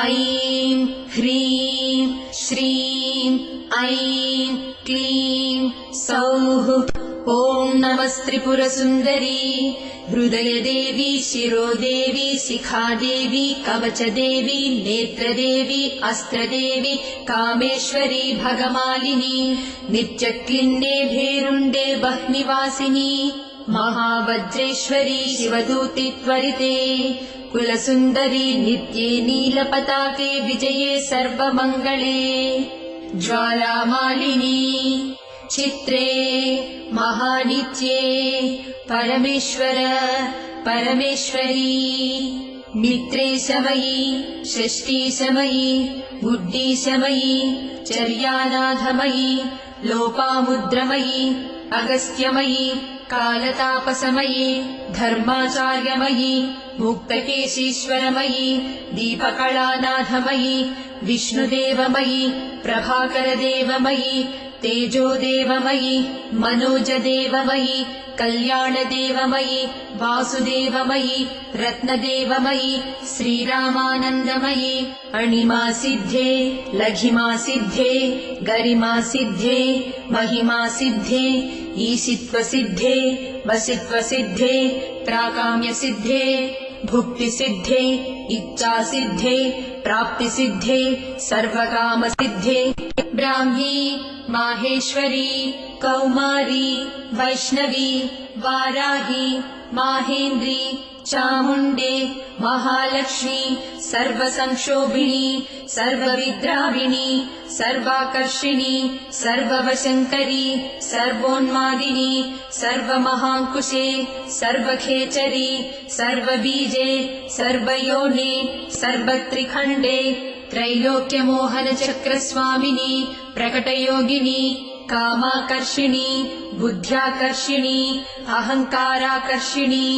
ऐं ह्रीं श्रीं ऐं क्लीं सौः। ॐ नमस्त्रिपुरसुन्दरी हृदयदेवी शिरोदेवी शिखादेवी कवचदेवी नेत्रदेवी अस्त्रदेवी कामेश्वरी भगमालिनी नित्यक्लिन्ने भेरुण्डे बह्निवासिनी महावज्रेश्वरी शिवदूति त्वरिते कुलसुन्दरी नित्ये नीलपताके विजये सर्वमङ्गले ज्वालामालिनी चित्रे महानित्ये परमेश्वर परमेश्वरी मित्रे समयी षष्ठी समयी बुद्धि समयी चर्यानाथमयी लोपामुद्रमयी अगस्त्यमयी कालतापसमयी धर्माचार्यमयी मुक्तकेशीश्वरमयी दीपकलानाथमयी विष्णुदेवमयी प्रभाकरदेवमयी तेजोदेवमयी मनोजदेवमयी कल्याणदेवमयी वासुदेवमयी रत्नदेवमयी श्रीरामानन्दमयी अणिमासिद्धे लघिमासिद्धे गरिमासिद्धे महिमासिद्धे ईशित्वसिद्धे वसित्वसिद्धे प्राकाम्यसिद्धे भुक्तिसिद्धे इच्छासिद्धे प्राप्तिसिद्धे सर्वकामसिद्धे ब्राह्मी माहेश्वरी कौमारी वैष्णवी वाराही माहेन्द्री चामुण्डे महालक्ष्मी सर्वसंक्षोभिणी सर्वविद्राविणी सर्वाकर्षिणी सर्ववशङ्करी सर्वोन्मादिनी सर्वमहाङ्कुशे सर्वखेचरी सर्वबीजे सर्वयोने सर्वत्रिखण्डे त्रैलोक्यमोहनचक्रस्वामिनी प्रकटयोगिनी कामाकर्षिणी बुद्ध्याकर्षिणी अहङ्काराकर्षिणी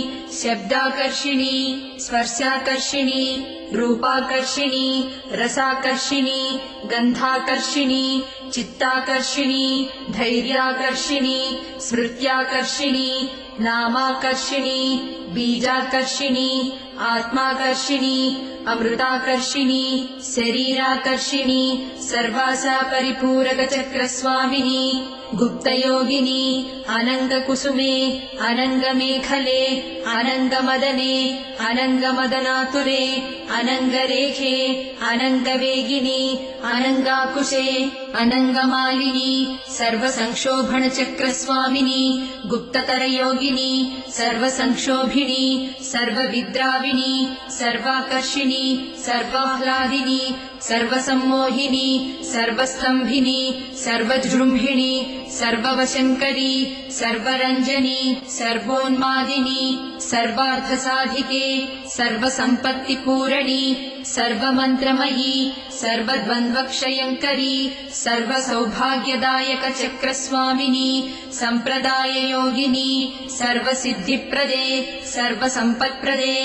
शब्दाकर्षिणी स्पर्शाकर्षिणी रूपाकर्षिणी रसाकर्षिणी गन्धाकर्षिणी चित्ताकर्षिणी धैर्याकर्षिणी स्मृत्याकर्षिणी नामाकर्षिणी बीजाकर्षिणी आत्माकर्षिणी अमृताकर्षिणी शरीराकर्षिणी सर्वासा परिपूरकचक्रस्वामिनी गुप्तयोगिनी अनङ्गकुसुमे अनङ्गमेखले अनङ्गमदने अनङ्गमदनातुरे अनङ्गरेखे अनङ्गवेगिनी अनङ्गाकुशे अनङ्गमालिनी सर्वसंक्षोभणचक्रस्वामिनी गुप्ततरयोगिनी सर्वसंक्षोभिणी सर्वविद्राविणी सर्वाकर्षिणी सर्वाह्लादिनी सर्वसम्मोहिनी सर्वस्तम्भिनी सर्वजृम्भिणी सर्ववशङ्करी सर्वरञ्जनी सर्वोन्मादिनी सर्वार्थसाधिके सर्वसम्पत्तिपूरणी सर्वमन्त्रमयी सर्वद्वन्द्वक्षयङ्करी सर्वसौभाग्यदायकचक्रस्वामिनी सम्प्रदाययोगिनी सर्वसिद्धिप्रदे सर्वसम्पत्प्रदे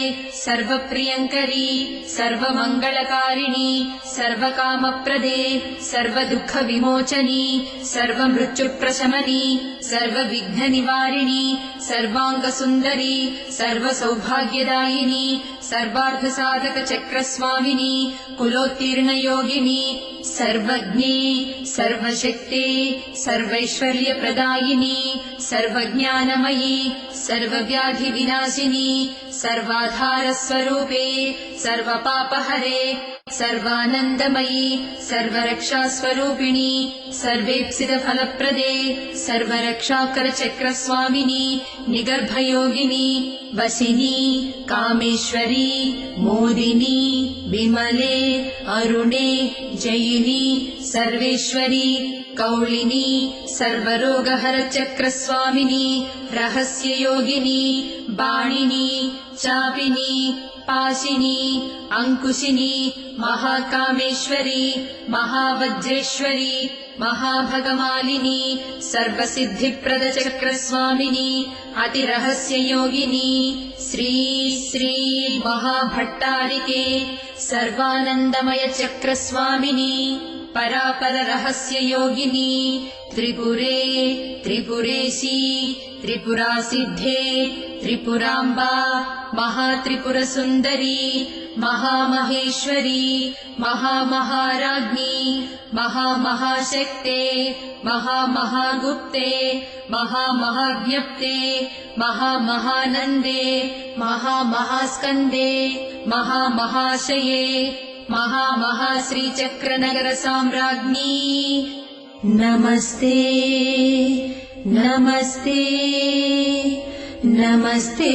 सर्वप्रियङ्करी सर्वमङ्गलकारिणी सर्वकामप्रदे सर्वदुःखविमोचनी सर्वमृत्युप्रशमनी सर्वविघ्ननिवारिणी सर्वाङ्गसुन्दरी सर्वसौभाग्यदायिनी सर्वार्थसाधकचक्रस्वामिनी कुलोत्तीर्णयोगिनी सर्वज्ञे सर्वशक्ते सर्वैश्वर्यप्रदायिनी सर्वज्ञानमयी सर्वव्याधिविनाशिनी सर्वाधारस्वरूपे सर्वपापहरे सर्वानन्दमयी सर्वरक्षास्वरूपिणी सर्वेप्सितफलप्रदे सर्वरक्षाकरचक्रस्वामिनी निगर्भयोगिनी वसिनी कामेश्वरी मोदिनी विमले अरुणे जयिनी सर्वेश्वरी कौलिनी सर्वरोगहरचक्रस्वामिनी रहस्ययोगिनी बाणिनी चापिनी पाशिनी अंकुशिनी महाकामेश्वरी महावज्रेश्वरी महाभगमालिनी सर्वसिद्धिप्रदचक्रस्वामिनी अतिरहस्ययोगिनी श्री श्री महाभट्टारिके सर्वानन्दमयचक्रस्वामिनी परापररहस्ययोगिनी त्रिपुरे त्रिपुरेशी त्रिपुरासिद्धे त्रिपुराम्बा महात्रिपुरसुन्दरी महामहेश्वरी महामहाराज्ञी महामहाशक्ते महामहागुप्ते महामहाज्ञप्ते महामहानन्दे महामहास्कन्दे महामहाशये महामहाश्रीचक्रनगरसाम्राज्ञी नमस्ते नमस्ते नमस्ते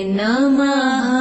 नमः।